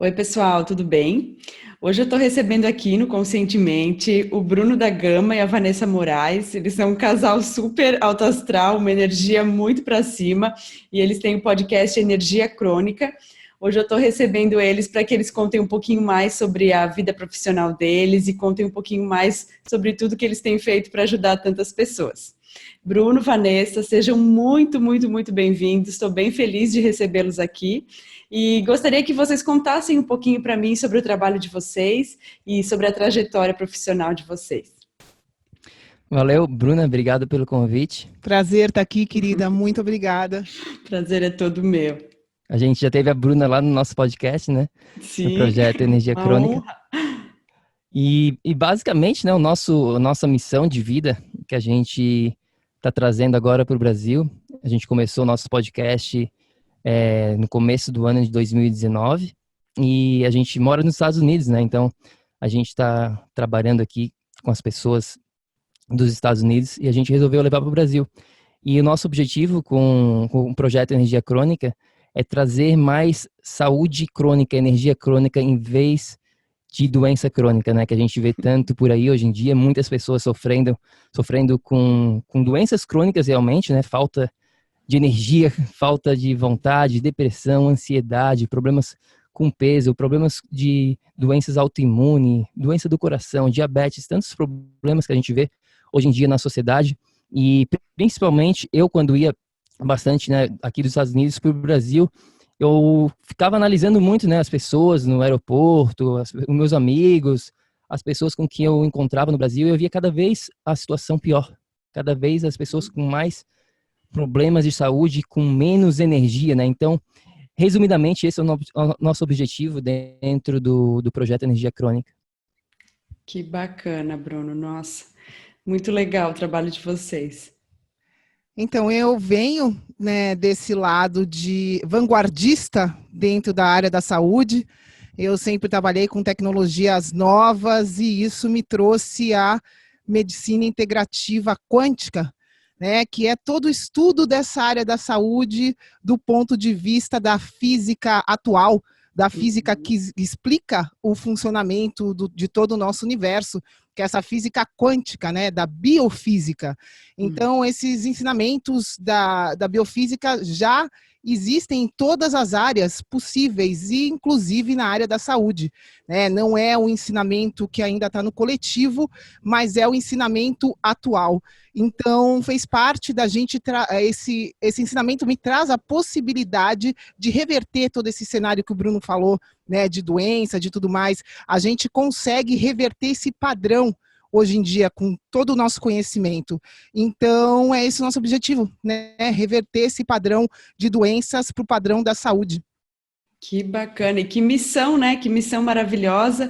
Oi, pessoal, tudo bem? Hoje eu estou recebendo aqui no Conscientemente o Bruno da Gama e a Vanessa Moraes. Eles são um casal super alto astral, uma energia muito para cima, e eles têm o podcast Energia Crônica. Hoje eu estou recebendo eles para que eles contem um pouquinho mais sobre a vida profissional deles e contem um pouquinho mais sobre tudo que eles têm feito para ajudar tantas pessoas. Bruno, Vanessa, sejam muito, muito, muito bem-vindos. Estou bem feliz de recebê-los aqui. E gostaria que vocês contassem um pouquinho para mim sobre o trabalho de vocês e sobre a trajetória profissional de vocês. Valeu, Bruna, obrigado pelo convite. Prazer estar aqui, querida, muito obrigada. Prazer é todo meu. A gente já teve a Bruna lá no nosso podcast, né? Sim, no projeto Energia Crônica. Honra. E basicamente, né, a nossa missão de vida que a gente está trazendo agora para o Brasil, a gente começou o nosso podcast no começo do ano de 2019 e a gente mora nos Estados Unidos, né? Então, a gente está trabalhando aqui com as pessoas dos Estados Unidos e a gente resolveu levar para o Brasil. E o nosso objetivo com o projeto Energia Crônica é trazer mais saúde crônica, energia crônica, em vez de doença crônica, né? Que a gente vê tanto por aí hoje em dia, muitas pessoas sofrendo com doenças crônicas realmente, né? Falta de energia, falta de vontade, depressão, ansiedade, problemas com peso, problemas de doenças autoimunes, doença do coração, diabetes, tantos problemas que a gente vê hoje em dia na sociedade. E principalmente eu, quando ia bastante, né, aqui dos Estados Unidos para o Brasil, eu ficava analisando muito, né, as pessoas no aeroporto, os meus amigos, as pessoas com quem eu encontrava no Brasil, e eu via cada vez a situação pior, cada vez as pessoas com mais problemas de saúde, com menos energia, né? Então, resumidamente, esse é o nosso objetivo dentro do projeto Energia Crônica. Que bacana, Bruno. Nossa, muito legal o trabalho de vocês. Então, eu venho, né, desse lado de vanguardista dentro da área da saúde. Eu sempre trabalhei com tecnologias novas e isso me trouxe a medicina integrativa quântica, né, que é todo o estudo dessa área da saúde do ponto de vista da física atual, da física que explica o funcionamento de todo o nosso universo, que é essa física quântica, né, da biofísica. Então, esses ensinamentos da biofísica já existem em todas as áreas possíveis, e inclusive na área da saúde, né? Não é o ensinamento que ainda está no coletivo, mas é o ensinamento atual. Então, fez parte da gente, esse ensinamento me traz a possibilidade de reverter todo esse cenário que o Bruno falou, né, de doença, de tudo mais. A gente consegue reverter esse padrão hoje em dia, com todo o nosso conhecimento. Então, é esse o nosso objetivo, né? Reverter esse padrão de doenças para o padrão da saúde. Que bacana, e que missão, né? Que missão maravilhosa.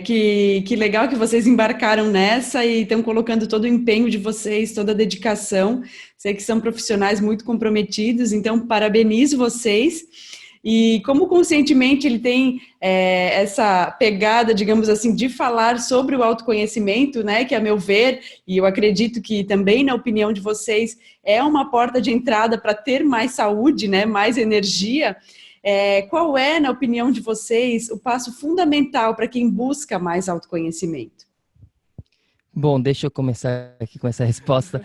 Que legal que vocês embarcaram nessa e estão colocando todo o empenho de vocês, toda a dedicação. Sei que são profissionais muito comprometidos, então parabenizo vocês. E como conscientemente ele tem essa pegada, digamos assim, de falar sobre o autoconhecimento, né, que a meu ver, e eu acredito que também na opinião de vocês, é uma porta de entrada para ter mais saúde, né, mais energia. Qual é, na opinião de vocês, o passo fundamental para quem busca mais autoconhecimento? Bom, deixa eu começar aqui com essa resposta.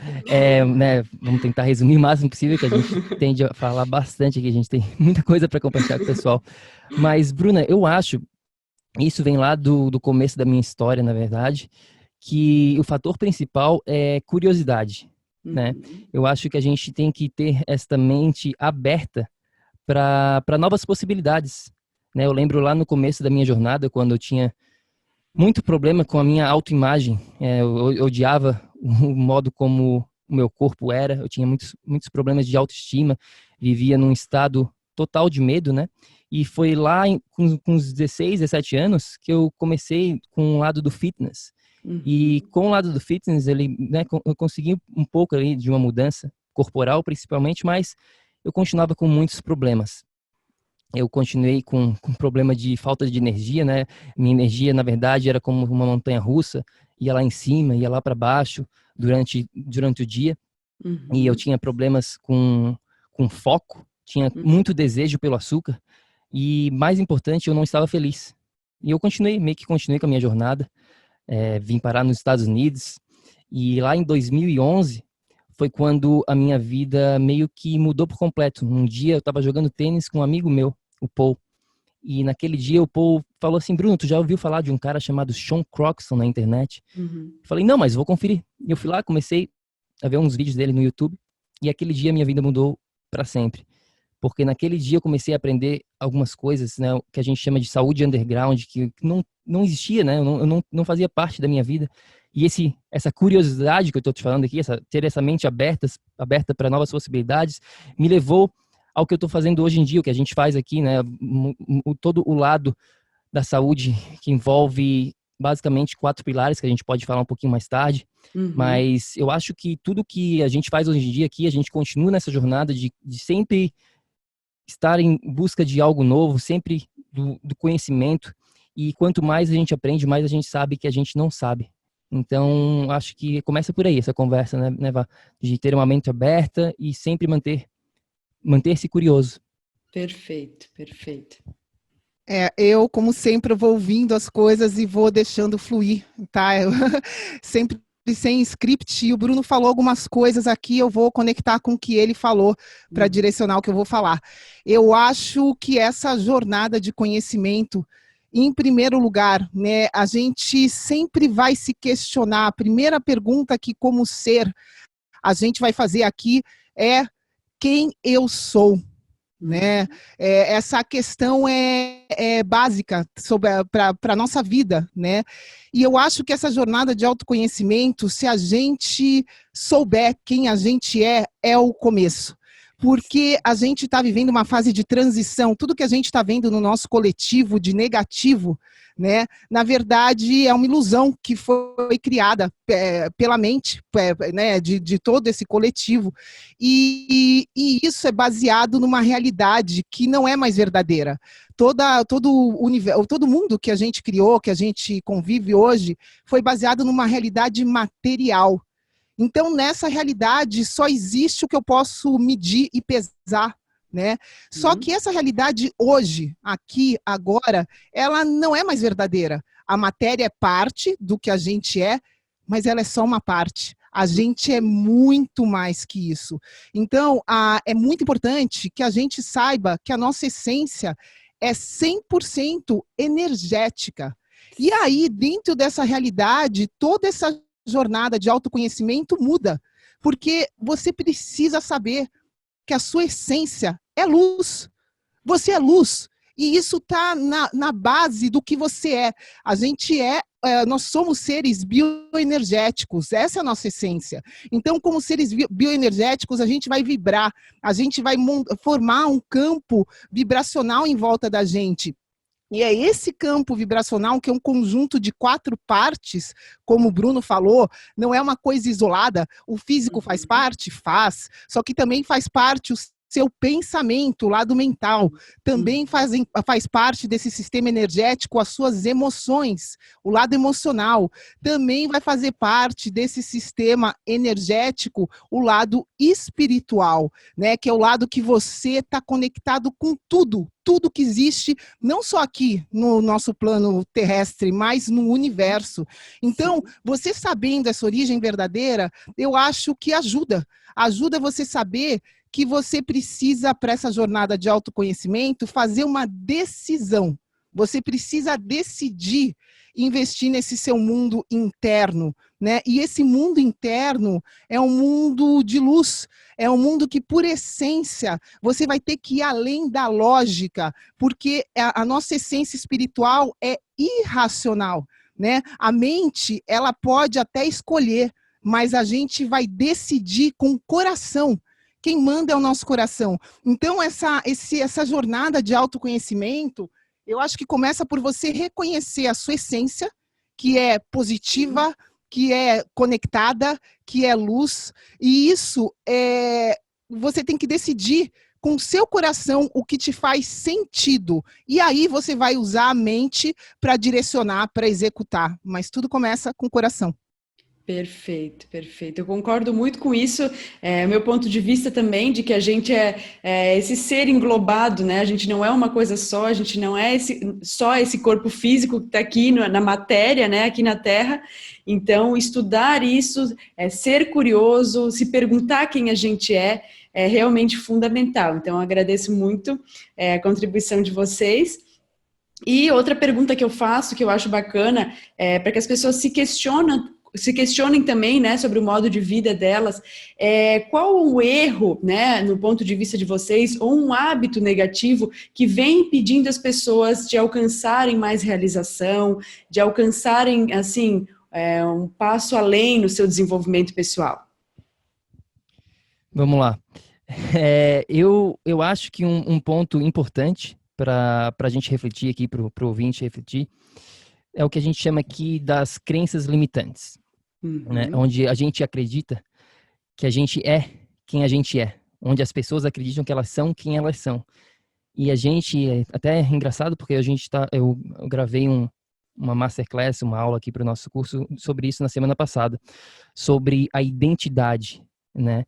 Né, vamos tentar resumir o máximo possível, que a gente tende a falar bastante aqui, a gente tem muita coisa para compartilhar com o pessoal. Mas, Bruna, eu acho, isso vem lá do começo da minha história, na verdade, que o fator principal é curiosidade, né? Eu acho que a gente tem que ter esta mente aberta para novas possibilidades, né? Eu lembro lá no começo da minha jornada, quando eu tinha muito problema com a minha autoimagem. Eu odiava o modo como o meu corpo era. Eu tinha muitos problemas de autoestima. Vivia num estado total de medo, né? E foi lá com uns 16, 17 anos que eu comecei com o lado do fitness. E com o lado do fitness, né, eu consegui um pouco ali de uma mudança corporal, principalmente, mas eu continuava com muitos problemas. Eu continuei com problema de falta de energia, né? Minha energia, na verdade, era como uma montanha-russa, ia lá em cima, ia lá para baixo durante o dia. E eu tinha problemas com foco, tinha muito desejo pelo açúcar. E, mais importante, eu não estava feliz. E eu meio que continuei com a minha jornada. Vim parar nos Estados Unidos. E lá em 2011 foi quando a minha vida meio que mudou por completo. Um dia eu estava jogando tênis com um amigo meu, o Paul. E naquele dia o Paul falou assim: Bruno, tu já ouviu falar de um cara chamado Sean Croxton na internet? Uhum. Eu falei: não, mas vou conferir. E eu fui lá, comecei a ver uns vídeos dele no YouTube. E aquele dia minha vida mudou para sempre. Porque naquele dia eu comecei a aprender algumas coisas, né, que a gente chama de saúde underground, que não existia, né, eu não fazia parte da minha vida. E essa curiosidade que eu estou te falando aqui, ter essa mente aberta para novas possibilidades, me levou ao que eu estou fazendo hoje em dia, o que a gente faz aqui, né, todo o lado da saúde, que envolve basicamente 4 pilares, que a gente pode falar um pouquinho mais tarde. Uhum. Mas eu acho que tudo que a gente faz hoje em dia aqui, a gente continua nessa jornada de sempre estar em busca de algo novo, sempre do conhecimento. E quanto mais a gente aprende, mais a gente sabe que a gente não sabe. Então, acho que começa por aí essa conversa, né, Vá? De ter uma mente aberta e sempre manter-se curioso. Perfeito, perfeito. Eu, como sempre, vou ouvindo as coisas e vou deixando fluir, tá? Eu sempre sem script, e o Bruno falou algumas coisas aqui, eu vou conectar com o que ele falou para direcionar o que eu vou falar. Eu acho que essa jornada de conhecimento, em primeiro lugar, né, a gente sempre vai se questionar. A primeira pergunta que, como ser, a gente vai fazer aqui é: quem eu sou? Né? Essa questão é básica para a nossa vida, né? E eu acho que essa jornada de autoconhecimento, se a gente souber quem a gente é o começo. Porque a gente está vivendo uma fase de transição. Tudo que a gente está vendo no nosso coletivo de negativo, né, na verdade é uma ilusão que foi criada pela mente, né, de todo esse coletivo, e isso é baseado numa realidade que não é mais verdadeira. Todo mundo que a gente criou, que a gente convive hoje, foi baseado numa realidade material. Então, nessa realidade, só existe o que eu posso medir e pesar, né? Só que essa realidade hoje, aqui, agora, ela não é mais verdadeira. A matéria é parte do que a gente é, mas ela é só uma parte. A gente é muito mais que isso. Então, é muito importante que a gente saiba que a nossa essência é 100% energética. E aí, dentro dessa realidade, toda essa jornada de autoconhecimento muda, porque você precisa saber que a sua essência é luz. Você é luz. E isso está na base do que você é. A gente nós somos seres bioenergéticos, essa é a nossa essência. Então, como seres bioenergéticos, a gente vai vibrar, a gente vai formar um campo vibracional em volta da gente. E é esse campo vibracional, que é um conjunto de 4 partes, como o Bruno falou, não é uma coisa isolada. O físico faz parte? Faz. Só que também faz parte o seu pensamento, o lado mental. Também faz parte desse sistema energético as suas emoções, o lado emocional. Também vai fazer parte desse sistema energético o lado espiritual, né? Que é o lado que você está conectado com tudo que existe, não só aqui no nosso plano terrestre, mas no universo. Então, você sabendo essa origem verdadeira, eu acho que ajuda você saber que você precisa, para essa jornada de autoconhecimento, fazer uma decisão. Você precisa decidir investir nesse seu mundo interno, né? E esse mundo interno é um mundo de luz, é um mundo que, por essência, você vai ter que ir além da lógica, porque a nossa essência espiritual é irracional, né? A mente, ela pode até escolher, mas a gente vai decidir com o coração. Quem manda é o nosso coração. Então, essa jornada de autoconhecimento, eu acho que começa por você reconhecer a sua essência, que é positiva, que é conectada, que é luz, e isso você tem que decidir com o seu coração o que te faz sentido. E aí você vai usar a mente para direcionar, para executar. Mas tudo começa com o coração. Perfeito, perfeito. Eu concordo muito com isso. O meu ponto de vista também de que a gente é esse ser englobado, né? A gente não é uma coisa só, a gente não é só esse corpo físico que está aqui na matéria, né? Aqui na Terra. Então, estudar isso, ser curioso, se perguntar quem a gente é realmente fundamental. Então, eu agradeço muito a contribuição de vocês. E outra pergunta que eu faço, que eu acho bacana, para que as pessoas se questionem também, né, sobre o modo de vida delas, qual o erro, né, no ponto de vista de vocês, ou um hábito negativo que vem impedindo as pessoas de alcançarem mais realização, de alcançarem, assim, um passo além no seu desenvolvimento pessoal? Vamos lá. Eu acho que um ponto importante para a gente refletir aqui, para o ouvinte refletir, é o que a gente chama aqui das crenças limitantes, né? Onde a gente acredita que a gente é quem a gente é, onde as pessoas acreditam que elas são quem elas são. E a gente, até é engraçado porque eu gravei uma masterclass, uma aula aqui para o nosso curso sobre isso na semana passada, sobre a identidade, né?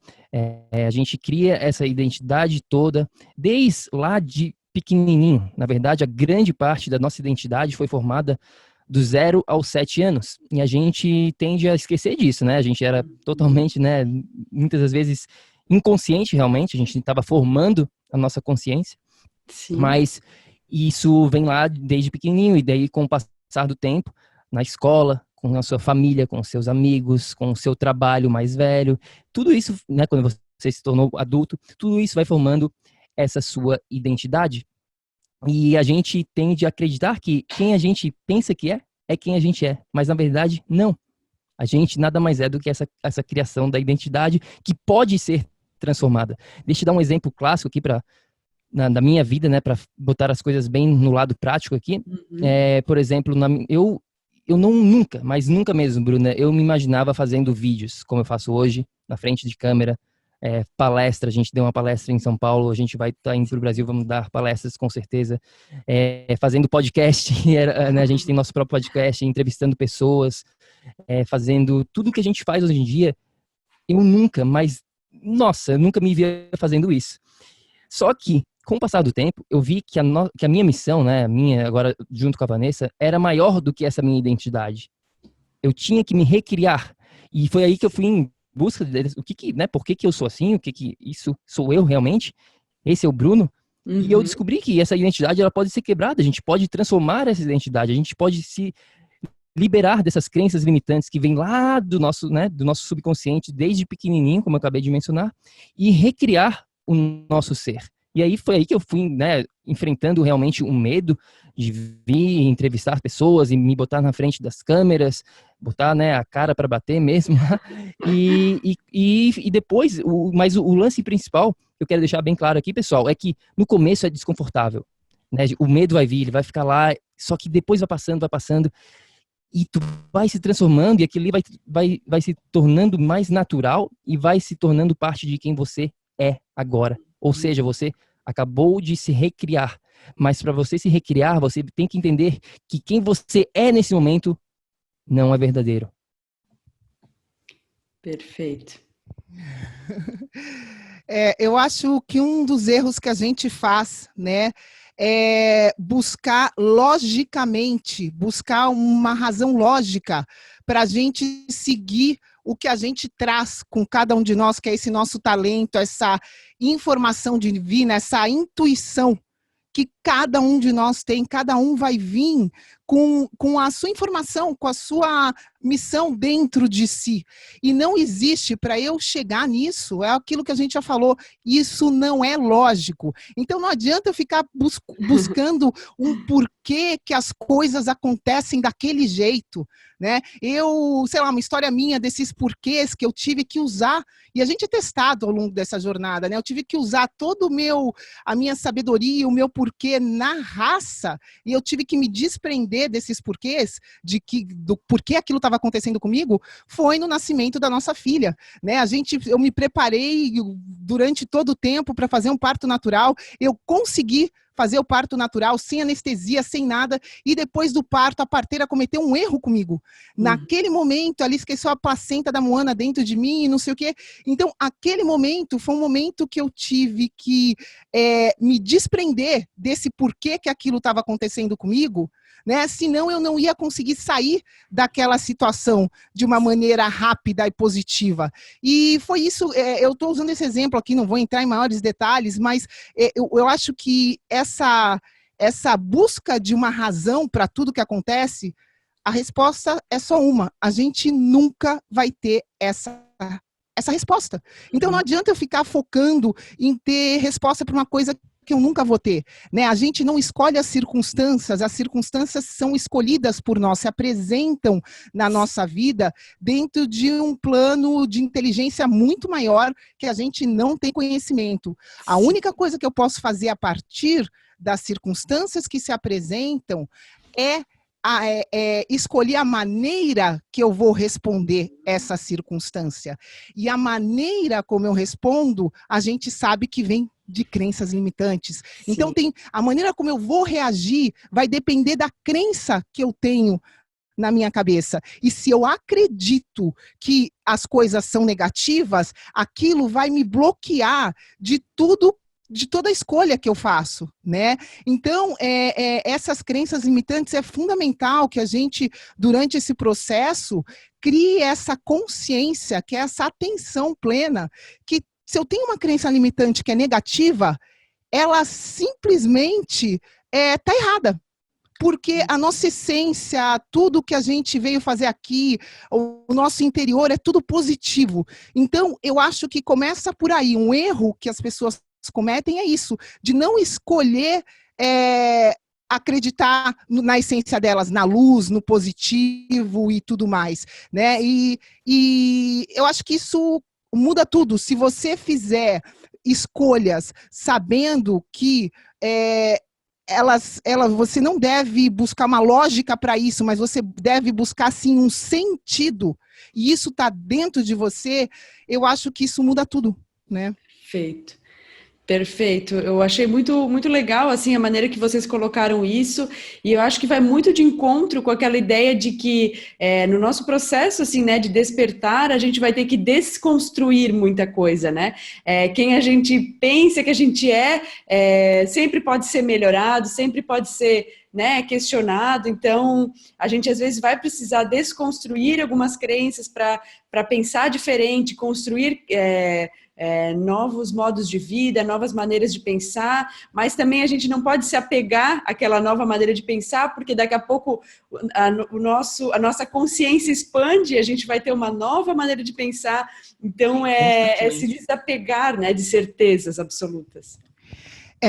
A gente cria essa identidade toda desde lá de pequenininho. Na verdade, a grande parte da nossa identidade foi formada do 0 aos 7 anos. E a gente tende a esquecer disso, né? A gente era totalmente, né, muitas das vezes inconsciente realmente, a gente estava formando a nossa consciência. Sim. Mas isso vem lá desde pequenininho, e daí com o passar do tempo, na escola, com a sua família, com os seus amigos, com o seu trabalho mais velho, tudo isso, né, quando você se tornou adulto, tudo isso vai formando essa sua identidade. E a gente tende a acreditar que quem a gente pensa que é quem a gente é. Mas, na verdade, não. A gente nada mais é do que essa criação da identidade que pode ser transformada. Deixa eu dar um exemplo clássico aqui da minha vida, né, para botar as coisas bem no lado prático aqui. Por exemplo, eu não nunca, mas nunca mesmo, Bruna, eu me imaginava fazendo vídeos como eu faço hoje, na frente de câmera, palestra, a gente deu uma palestra em São Paulo, a gente vai estar indo para o Brasil, vamos dar palestras com certeza, fazendo podcast, né, a gente tem nosso próprio podcast, entrevistando pessoas, fazendo tudo que a gente faz hoje em dia. Eu nunca me via fazendo isso. Só que, com o passar do tempo, eu vi que a minha missão, né, agora junto com a Vanessa, era maior do que essa minha identidade. Eu tinha que me recriar. E foi aí que eu fui em busca deles, né, por que eu sou assim, o que isso sou eu realmente, esse é o Bruno, e eu descobri que essa identidade ela pode ser quebrada, a gente pode transformar essa identidade, a gente pode se liberar dessas crenças limitantes que vêm lá do nosso subconsciente, desde pequenininho, como eu acabei de mencionar, e recriar o nosso ser. E aí foi aí que eu fui, né, enfrentando realmente o medo de vir entrevistar pessoas e me botar na frente das câmeras, botar, né, a cara para bater mesmo. E depois, mas o lance principal, que eu quero deixar bem claro aqui, pessoal, é que no começo é desconfortável, né? O medo vai vir, ele vai ficar lá, só que depois vai passando, e tu vai se transformando, e aquilo ali vai se tornando mais natural e vai se tornando parte de quem você é agora. Ou seja, você acabou de se recriar. Mas para você se recriar, você tem que entender que quem você é nesse momento não é verdadeiro. Perfeito. Eu acho que um dos erros que a gente faz, né, é buscar logicamente, buscar uma razão lógica para a gente seguir o que a gente traz com cada um de nós, que é esse nosso talento, essa informação divina, essa intuição que cada um de nós tem, cada um vai vir com a sua informação, com a sua missão dentro de si. E não existe, para eu chegar nisso, é aquilo que a gente já falou, isso não é lógico. Então não adianta eu ficar buscando um porquê que as coisas acontecem daquele jeito, né? Sei lá, uma história minha desses porquês que eu tive que usar, e a gente é testado ao longo dessa jornada, né? Eu tive que usar a minha sabedoria, o meu porquê na raça, e eu tive que me desprender desses porquês, do porquê aquilo estava acontecendo comigo, foi no nascimento da nossa filha, né? Eu me preparei durante todo o tempo para fazer um parto natural, eu consegui fazer o parto natural, sem anestesia, sem nada, e depois do parto a parteira cometeu um erro comigo. Naquele momento, ela esqueceu a placenta da Moana dentro de mim e não sei o quê. Então, aquele momento foi um momento que eu tive que me desprender desse porquê que aquilo estava acontecendo comigo, né? Senão eu não ia conseguir sair daquela situação de uma maneira rápida e positiva. E foi isso, eu estou usando esse exemplo aqui, não vou entrar em maiores detalhes, mas eu acho que essa busca de uma razão para tudo que acontece, a resposta é só uma: a gente nunca vai ter essa resposta. Então não adianta eu ficar focando em ter resposta para uma coisa que eu nunca vou ter, né? A gente não escolhe as circunstâncias são escolhidas por nós, se apresentam na nossa vida dentro de um plano de inteligência muito maior que a gente não tem conhecimento. A única coisa que eu posso fazer a partir das circunstâncias que se apresentam é escolher a maneira que eu vou responder essa circunstância. E a maneira como eu respondo, a gente sabe que vem de crenças limitantes. Sim. Então, a maneira como eu vou reagir vai depender da crença que eu tenho na minha cabeça. E se eu acredito que as coisas são negativas, aquilo vai me bloquear de toda a escolha que eu faço, né? Então, essas crenças limitantes é fundamental que a gente, durante esse processo, crie essa consciência, que é essa atenção plena, que se eu tenho uma crença limitante que é negativa, ela simplesmente está errada. Porque a nossa essência, tudo que a gente veio fazer aqui, o nosso interior é tudo positivo. Então, eu acho que começa por aí. Um erro que as pessoas cometem é isso, de não escolher acreditar na essência delas, na luz, no positivo e tudo mais, né? E eu acho que isso muda tudo. Se você fizer escolhas sabendo que você não deve buscar uma lógica para isso, mas você deve buscar, sim, um sentido, e isso está dentro de você, eu acho que isso muda tudo, né? Perfeito. Perfeito, eu achei muito, muito legal assim a maneira que vocês colocaram isso, e eu acho que vai muito de encontro com aquela ideia de que no nosso processo assim, né, de despertar, a gente vai ter que desconstruir muita coisa, né? Quem a gente pensa que a gente sempre pode ser melhorado, sempre pode ser, né, questionado. Então a gente às vezes vai precisar desconstruir algumas crenças para pensar diferente, construir novos modos de vida, novas maneiras de pensar, mas também a gente não pode se apegar àquela nova maneira de pensar, porque daqui a pouco a nossa consciência expande e a gente vai ter uma nova maneira de pensar. Então se desapegar, né, de certezas absolutas.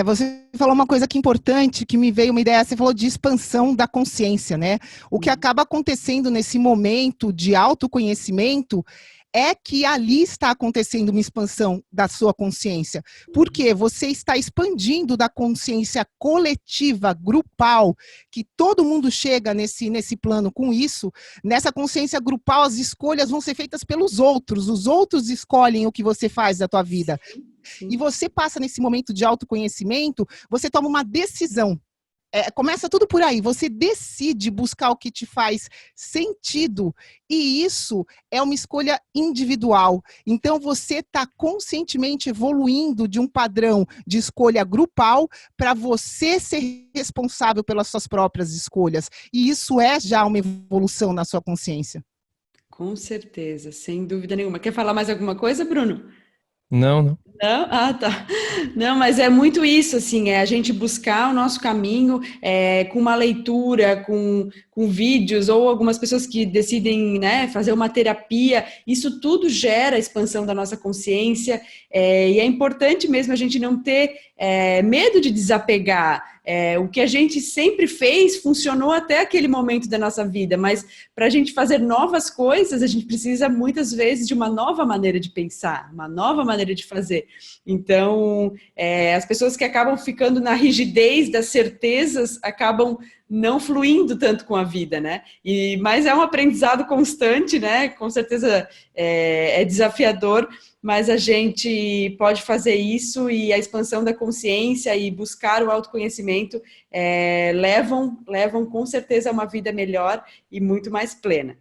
Você falou uma coisa que é importante, que me veio uma ideia, você falou de expansão da consciência, né? O que acaba acontecendo nesse momento de autoconhecimento é que ali está acontecendo uma expansão da sua consciência. Porque você está expandindo da consciência coletiva, grupal, que todo mundo chega nesse plano com isso. Nessa consciência grupal, as escolhas vão ser feitas pelos outros. Os outros escolhem o que você faz da tua vida. Sim. E você passa nesse momento de autoconhecimento, você toma uma decisão. Começa tudo por aí, você decide buscar o que te faz sentido, e isso é uma escolha individual. Então você está conscientemente evoluindo de um padrão de escolha grupal para você ser responsável pelas suas próprias escolhas, e isso é já uma evolução na sua consciência. Com certeza, sem dúvida nenhuma. Quer falar mais alguma coisa, Bruno? Não. Não? Ah, tá. Não, mas é muito isso, assim, a gente buscar o nosso caminho com uma leitura, com vídeos, ou algumas pessoas que decidem, né, fazer uma terapia. Isso tudo gera a expansão da nossa consciência, e é importante mesmo a gente não ter medo de desapegar. O que a gente sempre fez funcionou até aquele momento da nossa vida, mas para a gente fazer novas coisas, a gente precisa muitas vezes de uma nova maneira de pensar, uma nova maneira de fazer. Então, as pessoas que acabam ficando na rigidez das certezas acabam não fluindo tanto com a vida, né? Mas é um aprendizado constante, né? Com certeza é desafiador, mas a gente pode fazer isso, e a expansão da consciência e buscar o autoconhecimento levam com certeza a uma vida melhor e muito mais plena.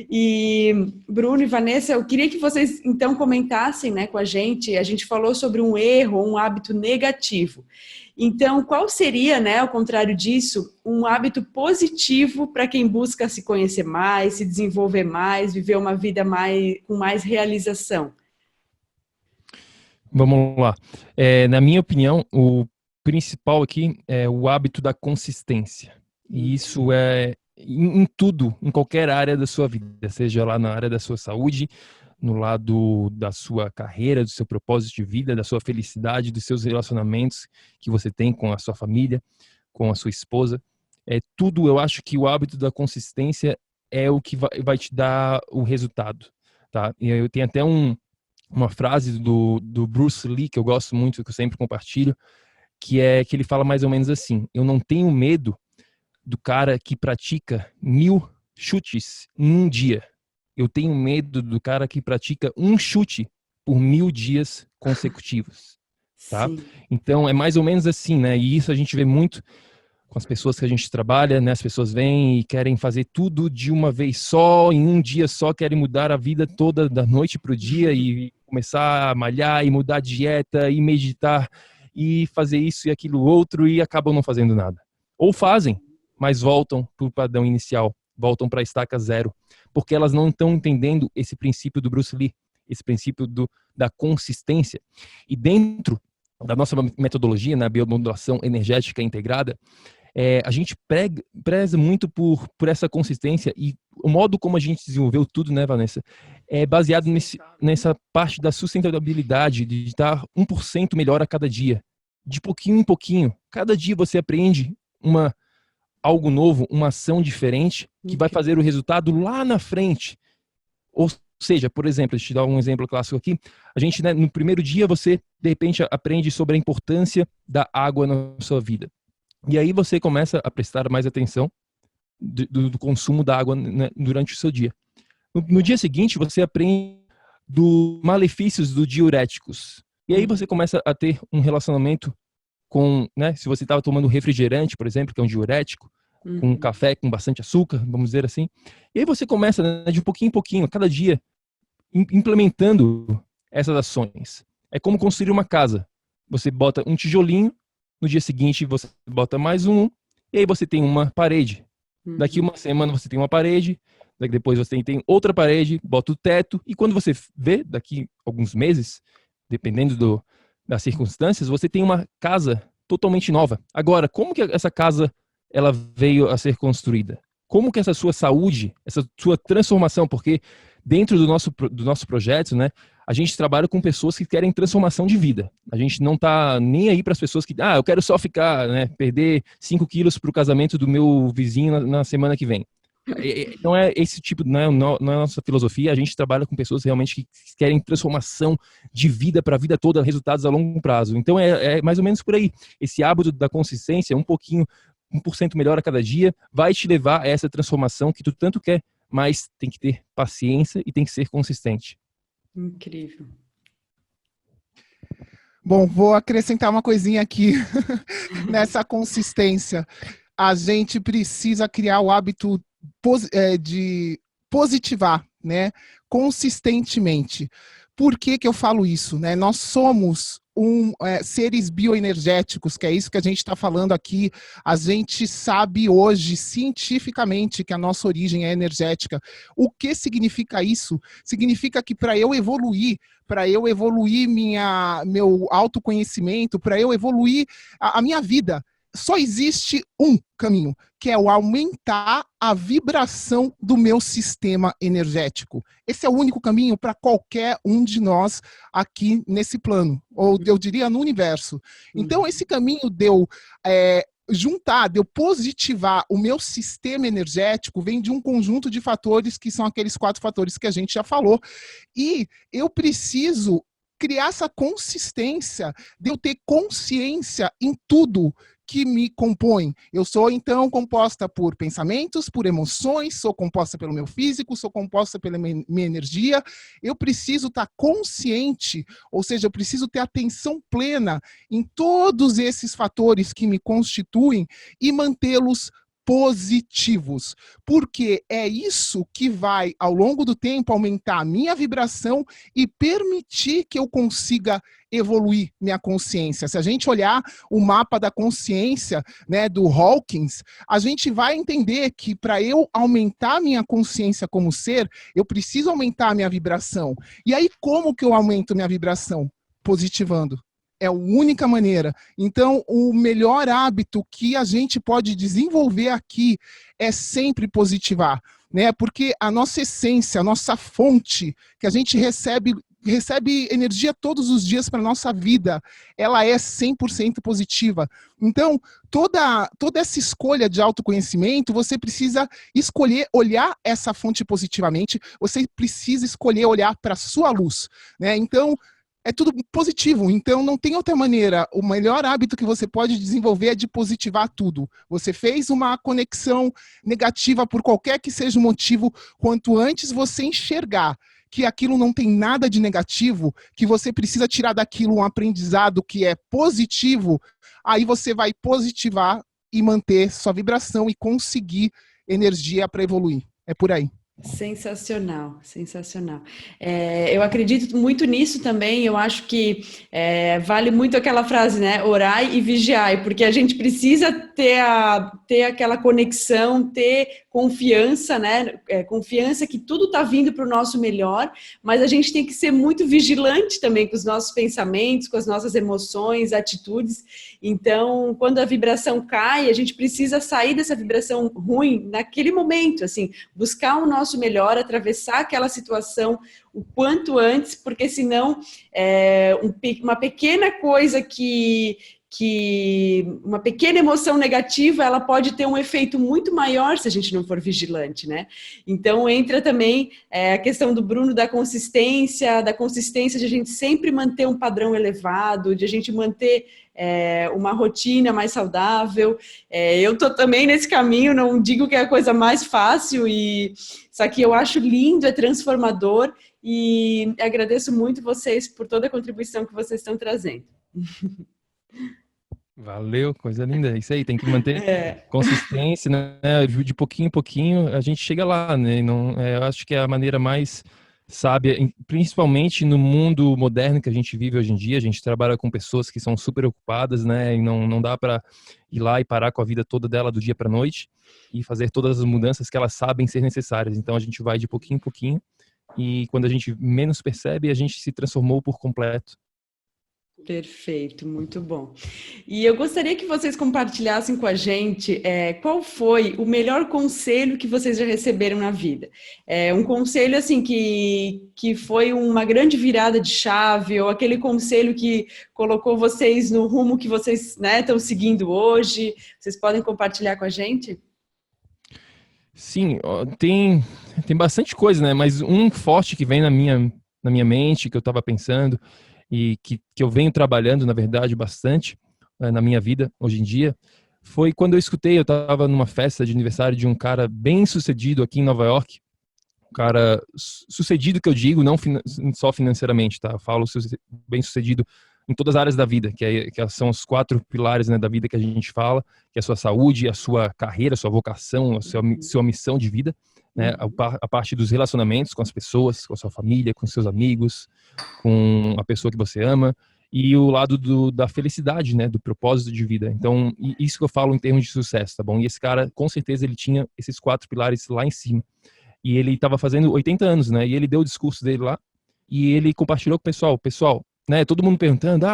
E Bruno e Vanessa, eu queria que vocês então comentassem, né, com a gente falou sobre um erro, um hábito negativo. Então, qual seria, né, ao contrário disso, um hábito positivo para quem busca se conhecer mais, se desenvolver mais, viver uma vida com mais realização? Vamos lá. Na minha opinião, o principal aqui é o hábito da consistência. E isso é em tudo, em qualquer área da sua vida, seja lá na área da sua saúde, no lado da sua carreira, do seu propósito de vida, da sua felicidade, dos seus relacionamentos que você tem com a sua família, com a sua esposa. Tudo, eu acho que o hábito da consistência é o que vai te dar o resultado, tá? E eu tenho até uma frase do Bruce Lee, que eu gosto muito, que eu sempre compartilho, que ele fala mais ou menos assim: eu não tenho medo do cara que pratica 1000 chutes em um dia. Eu tenho medo do cara que pratica um chute por 1000 dias consecutivos, tá? Sim. Então, é mais ou menos assim, né? E isso a gente vê muito com as pessoas que a gente trabalha, né? As pessoas vêm e querem fazer tudo de uma vez só, em um dia só, querem mudar a vida toda da noite para o dia e começar a malhar e mudar a dieta e meditar e fazer isso e aquilo outro e acabam não fazendo nada. Ou fazem, mas voltam para o padrão inicial, voltam para a estaca zero, porque elas não estão entendendo esse princípio do Bruce Lee, esse princípio da consistência. E dentro da nossa metodologia, na biomodulação energética integrada, a gente preza muito por essa consistência, e o modo como a gente desenvolveu tudo, né, Vanessa, é baseado nessa parte da sustentabilidade, de estar 1% melhor a cada dia, de pouquinho em pouquinho. Cada dia você aprende algo novo, uma ação diferente, que vai fazer o resultado lá na frente. Ou seja, por exemplo, deixa eu te dar um exemplo clássico aqui. A gente, né, no primeiro dia, você, de repente, aprende sobre a importância da água na sua vida. E aí você começa a prestar mais atenção do consumo da água, né, durante o seu dia. No dia seguinte, você aprende dos malefícios dos diuréticos. E aí você começa a ter um relacionamento com, né, se você estava tomando refrigerante, por exemplo, que é um diurético, com café com bastante açúcar, vamos dizer assim. E aí você começa, né, de pouquinho em pouquinho, cada dia, implementando essas ações. É como construir uma casa. Você bota um tijolinho, no dia seguinte você bota mais um, e aí você tem uma parede. Daqui uma semana você tem uma parede, depois você tem outra parede, bota o teto, e quando você vê, daqui alguns meses, dependendo das circunstâncias, você tem uma casa totalmente nova. Agora, como que essa casa ela veio a ser construída? Como que essa sua saúde, essa sua transformação, porque dentro do nosso projeto, né, a gente trabalha com pessoas que querem transformação de vida. A gente não tá nem aí para as pessoas que, eu quero só ficar, né, perder 5 quilos para o casamento do meu vizinho na semana que vem. Não é esse tipo, não é a nossa filosofia. A gente trabalha com pessoas realmente que querem transformação de vida para a vida toda, resultados a longo prazo. Então é mais ou menos por aí. Esse hábito da consistência, 1% melhor a cada dia, vai te levar a essa transformação que tu tanto quer, mas tem que ter paciência e tem que ser consistente. Incrível. Bom, vou acrescentar uma coisinha aqui nessa consistência. A gente precisa criar o hábito de positivar, né, consistentemente. Por que eu falo isso, né? Nós somos seres bioenergéticos, que é isso que a gente está falando aqui. A gente sabe hoje, cientificamente, que a nossa origem é energética. O que significa isso? Significa que para eu evoluir meu autoconhecimento, para eu evoluir a minha vida, só existe um caminho, que é o aumentar a vibração do meu sistema energético. Esse é o único caminho para qualquer um de nós aqui nesse plano, ou eu diria no universo. Então, esse caminho de eu de eu positivar o meu sistema energético, vem de um conjunto de fatores que são aqueles 4 fatores que a gente já falou. E eu preciso criar essa consistência de eu ter consciência em tudo que me compõe. Eu sou, então, composta por pensamentos, por emoções, sou composta pelo meu físico, sou composta pela minha energia. Eu preciso estar consciente, ou seja, eu preciso ter atenção plena em todos esses fatores que me constituem e mantê-los positivos, porque é isso que vai, ao longo do tempo, aumentar a minha vibração e permitir que eu consiga evoluir minha consciência. Se a gente olhar o mapa da consciência, né, do Hawkins, a gente vai entender que para eu aumentar a minha consciência como ser, eu preciso aumentar a minha vibração. E aí, como que eu aumento minha vibração? Positivando. É a única maneira. Então, o melhor hábito que a gente pode desenvolver aqui é sempre positivar, né? Porque a nossa essência, a nossa fonte, que a gente recebe energia todos os dias para a nossa vida, ela é 100% positiva. Então, toda essa escolha de autoconhecimento, você precisa escolher olhar essa fonte positivamente, você precisa escolher olhar para a sua luz, né? Então, é tudo positivo, então não tem outra maneira. O melhor hábito que você pode desenvolver é de positivar tudo. Você fez uma conexão negativa por qualquer que seja o motivo, quanto antes você enxergar que aquilo não tem nada de negativo, que você precisa tirar daquilo um aprendizado que é positivo, aí você vai positivar e manter sua vibração e conseguir energia para evoluir. É por aí. Sensacional, sensacional. Eu acredito muito nisso também. Eu acho que vale muito aquela frase, né? Orai e vigiai, porque a gente precisa ter aquela conexão, ter confiança, né? Confiança que tudo está vindo para o nosso melhor, mas a gente tem que ser muito vigilante também com os nossos pensamentos, com as nossas emoções, atitudes. Então, quando a vibração cai, a gente precisa sair dessa vibração ruim naquele momento, assim, buscar o nosso melhor, atravessar aquela situação o quanto antes, porque senão uma pequena coisa uma pequena emoção negativa, ela pode ter um efeito muito maior se a gente não for vigilante, né? Então entra também a questão do Bruno da consistência de a gente sempre manter um padrão elevado, de a gente manter uma rotina mais saudável. Eu tô também nesse caminho, não digo que é a coisa mais fácil, só que eu acho lindo, é transformador, e agradeço muito vocês por toda a contribuição que vocês estão trazendo. Valeu, coisa linda. Isso aí, tem que manter consistência, né? De pouquinho em pouquinho a gente chega lá, né? Não, eu acho que é a maneira mais sábia, principalmente no mundo moderno que a gente vive hoje em dia. A gente trabalha com pessoas que são super ocupadas, né? E não dá para ir lá e parar com a vida toda dela do dia para noite e fazer todas as mudanças que elas sabem ser necessárias. Então a gente vai de pouquinho em pouquinho e quando a gente menos percebe, a gente se transformou por completo. Perfeito, muito bom. E eu gostaria que vocês compartilhassem com a gente qual foi o melhor conselho que vocês já receberam na vida. Um conselho assim que foi uma grande virada de chave, ou aquele conselho que colocou vocês no rumo que vocês, né, estão seguindo hoje. Vocês podem compartilhar com a gente? Sim, tem bastante coisa, né? Mas um forte que vem na minha mente, que eu estava pensando, e que eu venho trabalhando, na verdade, bastante na minha vida hoje em dia, foi quando eu estava numa festa de aniversário de um cara bem sucedido aqui em Nova York, um cara sucedido que eu digo, não só financeiramente, tá? Eu falo bem sucedido em todas as áreas da vida, que são os 4 pilares, né, da vida que a gente fala, que é a sua saúde, a sua carreira, a sua vocação, a sua missão de vida, né, a parte dos relacionamentos com as pessoas, com a sua família, com seus amigos, com a pessoa que você ama, e o lado da felicidade, né, do propósito de vida. Então, isso que eu falo em termos de sucesso, tá bom? E esse cara, com certeza, ele tinha esses 4 pilares lá em cima. E ele estava fazendo 80 anos, né, e ele deu o discurso dele lá, e ele compartilhou com o pessoal, né, todo mundo perguntando,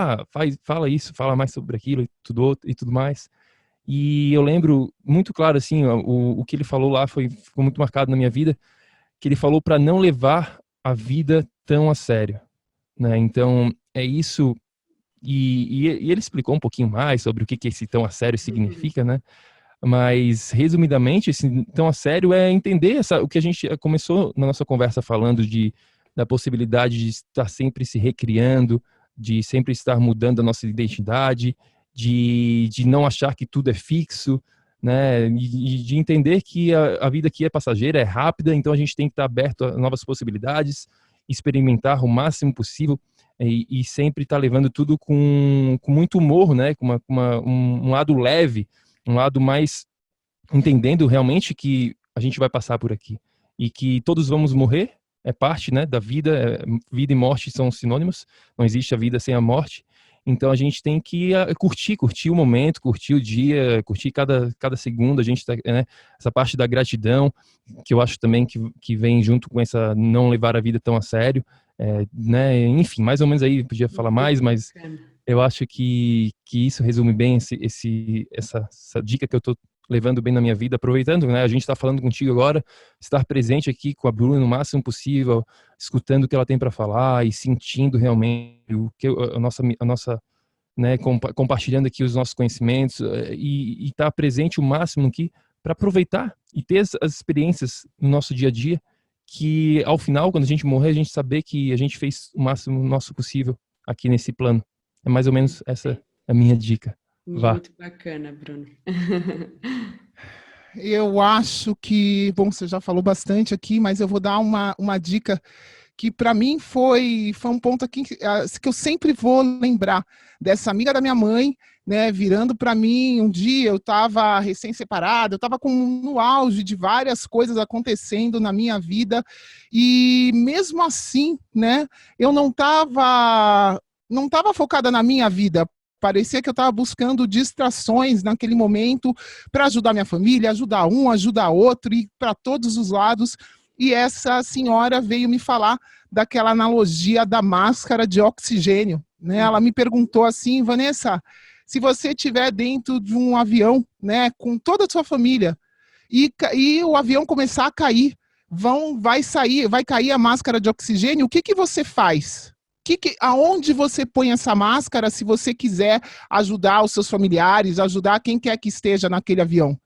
fala isso, fala mais sobre aquilo e tudo mais. E eu lembro muito claro, assim, o que ele falou lá ficou muito marcado na minha vida, que ele falou para não levar a vida tão a sério, né? Então, é isso, e ele explicou um pouquinho mais sobre o que esse tão a sério significa, né? Mas, resumidamente, esse tão a sério é entender o que a gente começou na nossa conversa falando de da possibilidade de estar sempre se recriando, de sempre estar mudando a nossa identidade, de não achar que tudo é fixo, né? E de entender que a vida aqui é passageira, é rápida, então a gente tem que estar aberto a novas possibilidades, experimentar o máximo possível e sempre estar levando tudo com muito humor, né? Com um lado leve, um lado mais entendendo realmente que a gente vai passar por aqui e que todos vamos morrer, é parte, né, da vida. Vida e morte são sinônimos, não existe a vida sem a morte. Então a gente tem que curtir o momento, curtir o dia, curtir cada segundo. A gente tá, né, essa parte da gratidão, que eu acho também que vem junto com essa não levar a vida tão a sério, né? Enfim, mais ou menos aí, podia falar mais, mas eu acho que isso resume bem essa dica que eu tô levando bem na minha vida, aproveitando, né? A gente está falando contigo agora, estar presente aqui com a Bruna no máximo possível, escutando o que ela tem para falar e sentindo realmente o que a nossa, né, compartilhando aqui os nossos conhecimentos e estar presente o máximo aqui para aproveitar e ter as experiências no nosso dia a dia, que ao final, quando a gente morrer, a gente saber que a gente fez o máximo nosso possível aqui nesse plano. É mais ou menos essa a minha dica. Vá. Muito bacana, Bruno. Eu acho que, bom, você já falou bastante aqui, mas eu vou dar uma dica que para mim foi um ponto aqui que eu sempre vou lembrar dessa amiga da minha mãe, né, virando para mim um dia. Eu estava recém-separada, eu estava no auge de várias coisas acontecendo na minha vida e mesmo assim, né, eu não estava focada na minha vida. Parecia que eu estava buscando distrações naquele momento para ajudar minha família, ajudar um, ajudar outro, e para todos os lados. E essa senhora veio me falar daquela analogia da máscara de oxigênio, né? Ela me perguntou assim: Vanessa, se você estiver dentro de um avião, né, com toda a sua família, e o avião começar a cair, vai cair a máscara de oxigênio, o que você faz? Aonde você põe essa máscara se você quiser ajudar os seus familiares, ajudar quem quer que esteja naquele avião?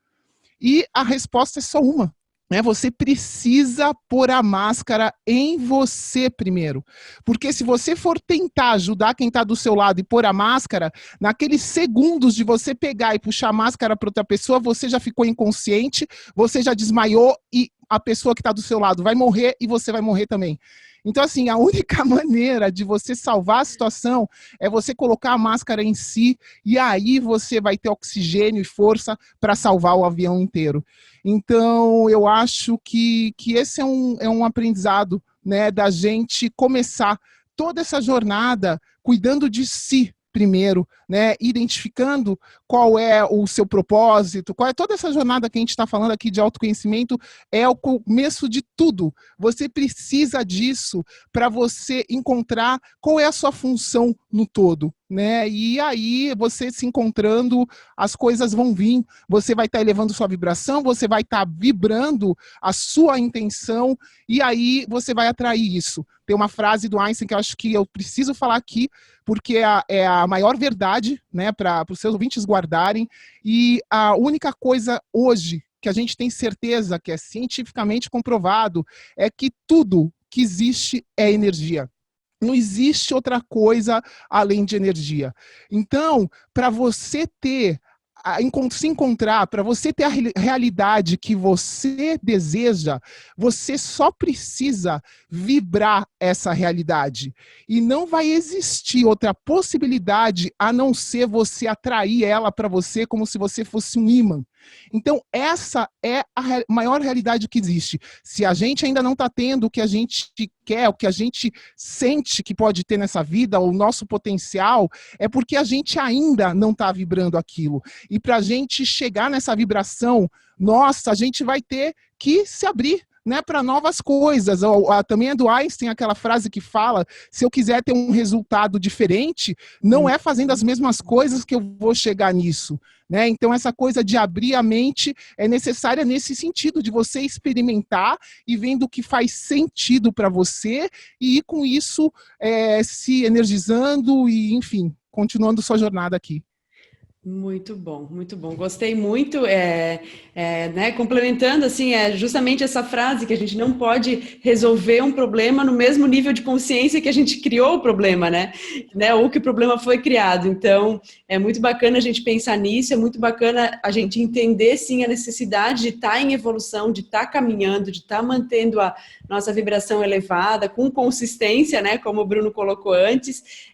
E a resposta é só uma. Você precisa pôr a máscara em você primeiro. Porque se você for tentar ajudar quem está do seu lado e pôr a máscara, naqueles segundos de você pegar e puxar a máscara para outra pessoa, você já ficou inconsciente, você já desmaiou e a pessoa que está do seu lado vai morrer e você vai morrer também. Então, assim, a única maneira de você salvar a situação é você colocar a máscara em si, e aí você vai ter oxigênio e força para salvar o avião inteiro. Então, eu acho que esse é um aprendizado, né, da gente começar toda essa jornada cuidando de si primeiro, né, identificando qual é o seu propósito, qual é toda essa jornada que a gente está falando aqui de autoconhecimento, é o começo de tudo. Você precisa disso para você encontrar qual é a sua função no todo, né? E aí, você se encontrando, as coisas vão vir, você vai estar elevando sua vibração, você vai estar vibrando a sua intenção, e aí você vai atrair isso. Tem uma frase do Einstein que eu acho que eu preciso falar aqui, porque é a maior verdade, né, para os seus ouvintes guardarem, e a única coisa hoje que a gente tem certeza, que é cientificamente comprovado, é que tudo que existe é energia. Não existe outra coisa além de energia. Então, para você se encontrar, para você ter a realidade que você deseja, você só precisa vibrar essa realidade. E não vai existir outra possibilidade a não ser você atrair ela para você como se você fosse um ímã. Então, essa é a maior realidade que existe. Se a gente ainda não está tendo o que a gente quer, o que a gente sente que pode ter nessa vida, o nosso potencial, é porque a gente ainda não está vibrando aquilo. E para a gente chegar nessa vibração, nossa, a gente vai ter que se abrir, né, para novas coisas. Também é do Einstein aquela frase que fala: se eu quiser ter um resultado diferente, não é fazendo as mesmas coisas que eu vou chegar nisso, né? Então essa coisa de abrir a mente é necessária nesse sentido, de você experimentar e vendo o que faz sentido para você, e ir com isso se energizando e, enfim, continuando sua jornada aqui. Muito bom, muito bom. Gostei muito, né, complementando, assim, justamente essa frase que a gente não pode resolver um problema no mesmo nível de consciência que a gente criou o problema, né, ou que o problema foi criado. Então, é muito bacana a gente pensar nisso, é muito bacana a gente entender, sim, a necessidade de estar em evolução, de estar caminhando, de estar mantendo a nossa vibração elevada, com consistência, né, como o Bruno colocou antes,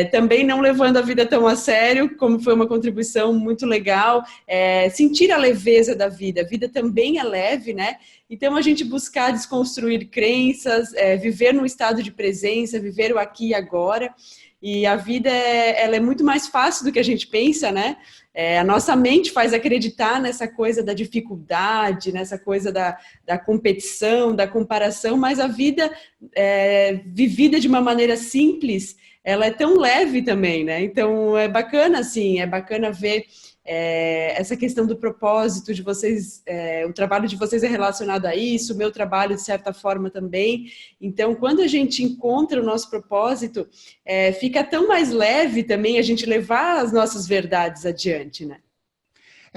também não levando a vida tão a sério, como foi uma contribuição muito legal, sentir a leveza da vida. A vida também é leve, né? Então, a gente buscar desconstruir crenças, viver num estado de presença, viver o aqui e agora. E a vida ela é muito mais fácil do que a gente pensa, né? A nossa mente faz acreditar nessa coisa da dificuldade, nessa coisa da competição, da comparação, mas a vida vivida de uma maneira simples, ela é tão leve também, né? Então é bacana, assim, é bacana ver essa questão do propósito de vocês, o trabalho de vocês é relacionado a isso, o meu trabalho, de certa forma, também. Então, quando a gente encontra o nosso propósito, fica tão mais leve também a gente levar as nossas verdades adiante, né?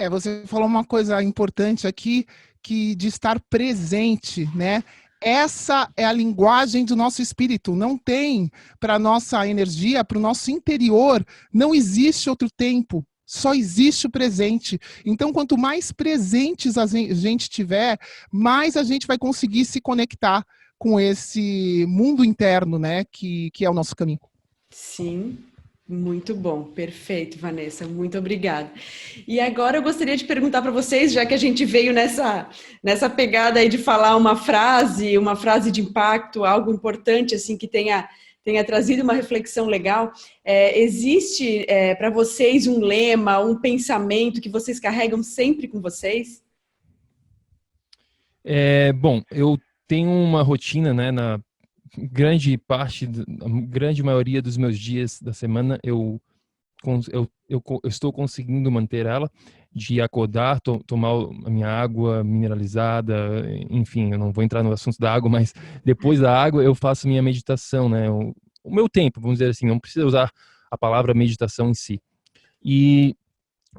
Você falou uma coisa importante aqui, que de estar presente, né? Essa é a linguagem do nosso espírito. Não tem para a nossa energia, para o nosso interior, não existe outro tempo. Só existe o presente. Então, quanto mais presentes a gente tiver, mais a gente vai conseguir se conectar com esse mundo interno, né? Que é o nosso caminho. Sim, muito bom, perfeito, Vanessa, muito obrigada. E agora eu gostaria de perguntar para vocês, já que a gente veio nessa pegada aí de falar uma frase de impacto, algo importante assim que tenha trazido uma reflexão legal, existe para vocês um lema, um pensamento que vocês carregam sempre com vocês? Bom, eu tenho uma rotina, né, na a grande maioria dos meus dias da semana, eu estou conseguindo manter ela, de acordar, tomar a minha água mineralizada, enfim, eu não vou entrar no assunto da água, mas depois da água eu faço minha meditação, né, o meu tempo, vamos dizer assim, não precisa usar a palavra meditação em si. E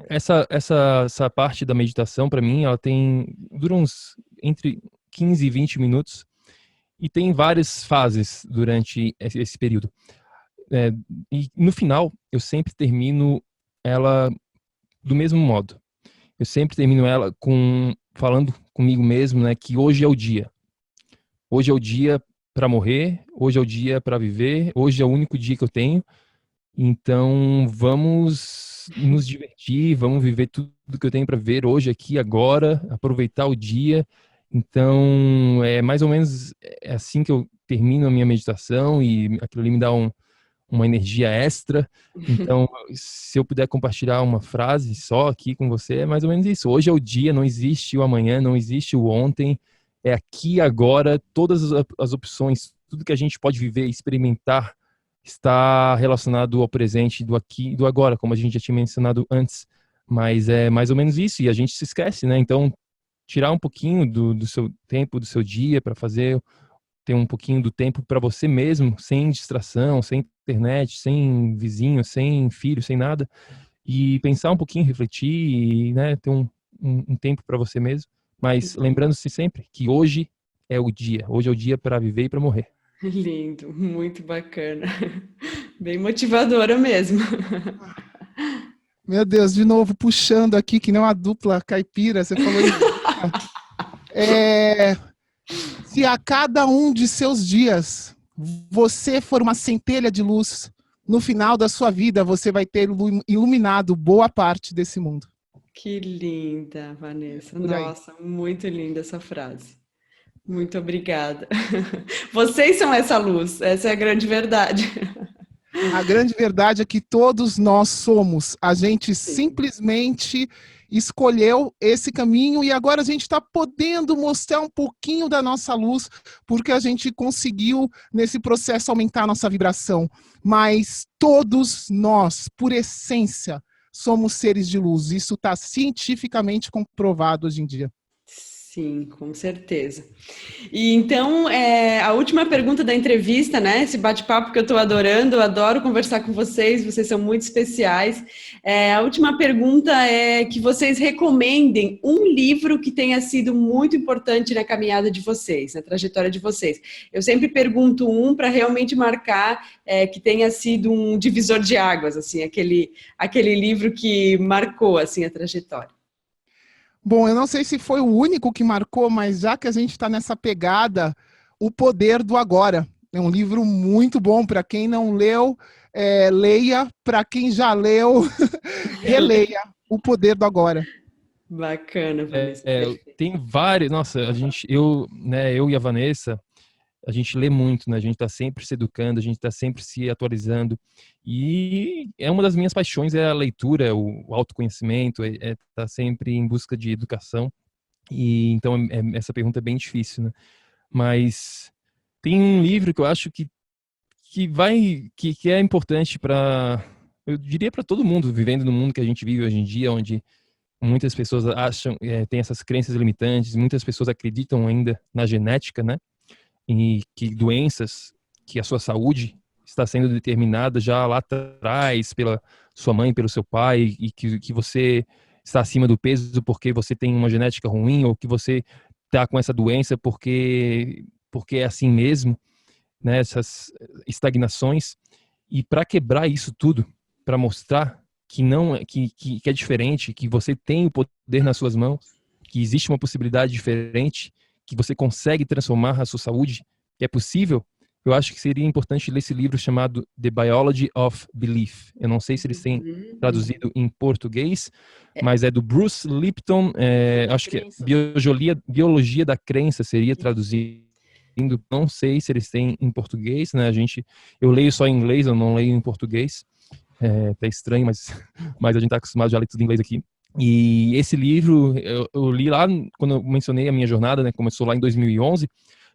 essa parte da meditação, para mim, ela dura uns entre 15 e 20 minutos, e tem várias fases durante esse período. E no final, eu sempre termino ela do mesmo modo. Eu sempre termino ela falando comigo mesmo, né, que hoje é o dia. Hoje é o dia para morrer, hoje é o dia para viver, hoje é o único dia que eu tenho. Então, vamos nos divertir, vamos viver tudo que eu tenho para ver hoje, aqui, agora, aproveitar o dia. Então, é mais ou menos assim que eu termino a minha meditação, e aquilo ali me dá uma energia extra. Então, se eu puder compartilhar uma frase só aqui com você, é mais ou menos isso. Hoje é o dia, não existe o amanhã, não existe o ontem. É aqui, agora, todas as opções, tudo que a gente pode viver, experimentar, está relacionado ao presente, do aqui e do agora, como a gente já tinha mencionado antes. Mas é mais ou menos isso, e a gente se esquece, né? Então, tirar um pouquinho do seu tempo, do seu dia para ter um pouquinho do tempo para você mesmo, sem distração, sem internet, sem vizinho, sem filho, sem nada, e pensar um pouquinho, refletir, e, né, ter um tempo para você mesmo, mas lembrando-se sempre que hoje é o dia para viver e para morrer. Lindo, muito bacana. Bem motivadora mesmo. Meu Deus, de novo, puxando aqui, que nem uma dupla caipira, você falou isso. Se a cada um de seus dias você for uma centelha de luz, no final da sua vida você vai ter iluminado boa parte desse mundo. Que linda, Vanessa. Por aí. Nossa, muito linda essa frase. Muito obrigada. Vocês são essa luz, essa é a grande verdade. A grande verdade é que todos nós somos. A gente Sim. simplesmente escolheu esse caminho, e agora a gente está podendo mostrar um pouquinho da nossa luz, porque a gente conseguiu, nesse processo, aumentar a nossa vibração. Mas todos nós, por essência, somos seres de luz. Isso está cientificamente comprovado hoje em dia. Sim, com certeza. E então, a última pergunta da entrevista, né? Esse bate-papo que eu estou adorando, eu adoro conversar com vocês são muito especiais. A última pergunta é que vocês recomendem um livro que tenha sido muito importante na caminhada de vocês, na trajetória de vocês. Eu sempre pergunto um para realmente marcar que tenha sido um divisor de águas, assim, aquele livro que marcou assim a trajetória. Bom, eu não sei se foi o único que marcou, mas já que a gente está nessa pegada, O Poder do Agora. É um livro muito bom. Para quem não leu, leia. Para quem já leu, releia O Poder do Agora. Bacana, Vanessa. Tem vários, nossa, eu e a Vanessa, a gente lê muito, né? A gente está sempre se educando, a gente está sempre se atualizando. E é uma das minhas paixões é a leitura, o autoconhecimento, tá sempre em busca de educação. E então essa pergunta é bem difícil, né? Mas tem um livro que eu acho que é importante para, eu diria para todo mundo vivendo no mundo que a gente vive hoje em dia, onde muitas pessoas acham, tem essas crenças limitantes, muitas pessoas acreditam ainda na genética, né? E que doenças, que a sua saúde está sendo determinada já lá atrás pela sua mãe, pelo seu pai, e que você está acima do peso porque você tem uma genética ruim, ou que você está com essa doença porque é assim mesmo, né? Essas estagnações. E para quebrar isso tudo, para mostrar que não que é diferente, que você tem o poder nas suas mãos, que existe uma possibilidade diferente, que você consegue transformar a sua saúde, que é possível, eu acho que seria importante ler esse livro chamado The Biology of Belief. Eu não sei se eles têm traduzido em português, mas é do Bruce Lipton, acho que é Biologia da Crença seria traduzido. Não sei se eles têm em português, né? Eu leio só em inglês, eu não leio em português. Tá estranho, mas a gente tá acostumado já a ler tudo em inglês aqui. E esse livro, eu li lá, quando eu mencionei a minha jornada, né, começou lá em 2011,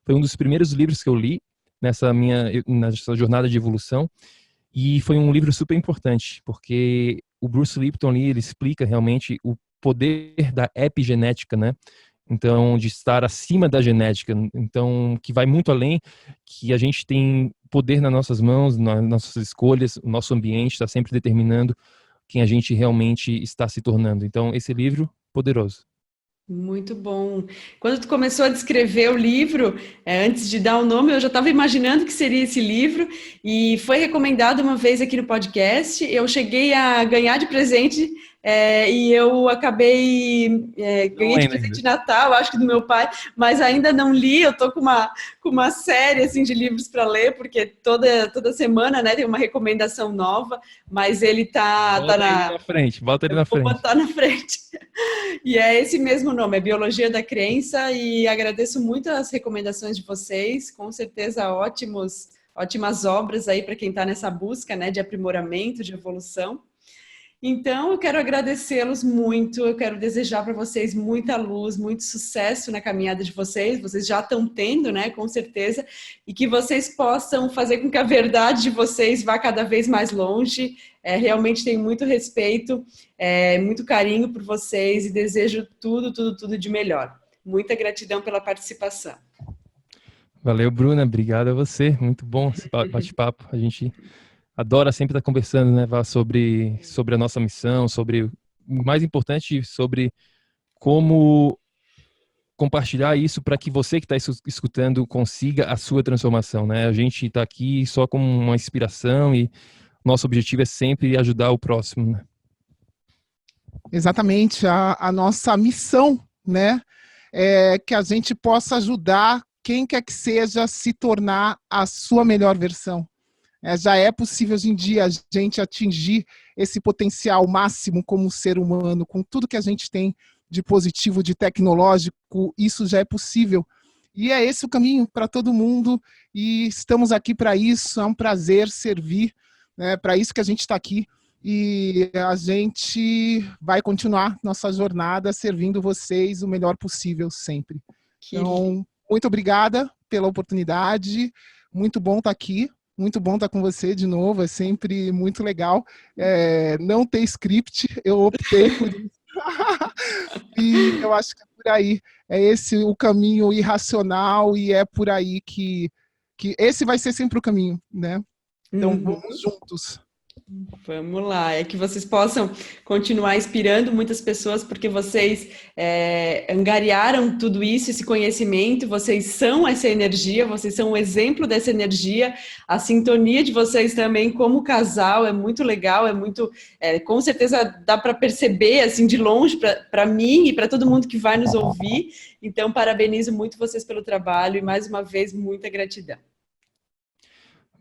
foi um dos primeiros livros que eu li nessa jornada de evolução, e foi um livro super importante, porque o Bruce Lipton ali, ele explica realmente o poder da epigenética, né? Então, de estar acima da genética, então, que vai muito além, que a gente tem poder nas nossas mãos, nas nossas escolhas, o nosso ambiente está sempre determinando quem a gente realmente está se tornando. Então, esse livro, poderoso. Muito bom. Quando tu começou a descrever o livro, antes de dar o nome, eu já estava imaginando que seria esse livro, e foi recomendado uma vez aqui no podcast. Eu cheguei a ganhar de presente, e eu acabei, ganhei de presente de Natal, acho que do meu pai, mas ainda não li. Eu estou com uma série assim, de livros para ler, porque toda semana, né, tem uma recomendação nova, mas ele tá na frente, bota ele na frente. Vou botar na frente. E é esse mesmo nome, é Biologia da Crença, e agradeço muito as recomendações de vocês, com certeza ótimas obras aí para quem está nessa busca, né, de aprimoramento, de evolução. Então, eu quero agradecê-los muito, eu quero desejar para vocês muita luz, muito sucesso na caminhada de vocês já estão tendo, né, com certeza, e que vocês possam fazer com que a verdade de vocês vá cada vez mais longe. Realmente tenho muito respeito, muito carinho por vocês e desejo tudo de melhor. Muita gratidão pela participação. Valeu, Bruna, obrigado a você, muito bom esse bate-papo, a gente adora sempre estar conversando, né, Vá, sobre a nossa missão, sobre o mais importante, sobre como compartilhar isso para que você que está escutando consiga a sua transformação, né? A gente está aqui só como uma inspiração e nosso objetivo é sempre ajudar o próximo, né? Exatamente, a nossa missão, né, é que a gente possa ajudar quem quer que seja a se tornar a sua melhor versão. Já é possível hoje em dia a gente atingir esse potencial máximo como ser humano, com tudo que a gente tem de positivo, de tecnológico, isso já é possível. E é esse o caminho para todo mundo, e estamos aqui para isso, é um prazer servir, né, para isso que a gente está aqui, e a gente vai continuar nossa jornada servindo vocês o melhor possível sempre. Então, muito obrigada pela oportunidade, muito bom estar aqui. Muito bom estar com você de novo, é sempre muito legal. Não ter script, eu optei por isso. E eu acho que é por aí. é esse o caminho irracional e é por aí que esse vai ser sempre o caminho, né? Então, vamos juntos. Vamos lá, é que vocês possam continuar inspirando muitas pessoas, porque vocês angariaram tudo isso, esse conhecimento, vocês são essa energia, vocês são um exemplo dessa energia, a sintonia de vocês também como casal é muito legal, com certeza dá para perceber assim de longe, para mim e para todo mundo que vai nos ouvir, então parabenizo muito vocês pelo trabalho e mais uma vez muita gratidão.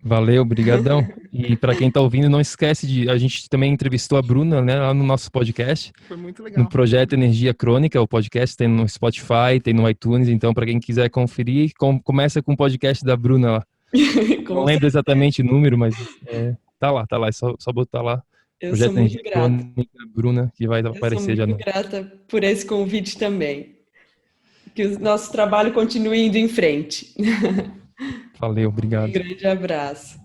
Valeu, brigadão. E para quem está ouvindo, não esquece a gente também entrevistou a Bruna, né, lá no nosso podcast. Foi muito legal. No projeto Energia Crônica, o podcast tem no Spotify, tem no iTunes, então para quem quiser conferir, começa com o podcast da Bruna lá. Não lembro exatamente o número, mas tá lá, é só botar lá. Eu Projeto sou muito Energia grata. Crônica, Bruna, que vai aparecer já. Eu sou muito grata por esse convite também. Que o nosso trabalho continue indo em frente. Valeu, obrigado. Um grande abraço.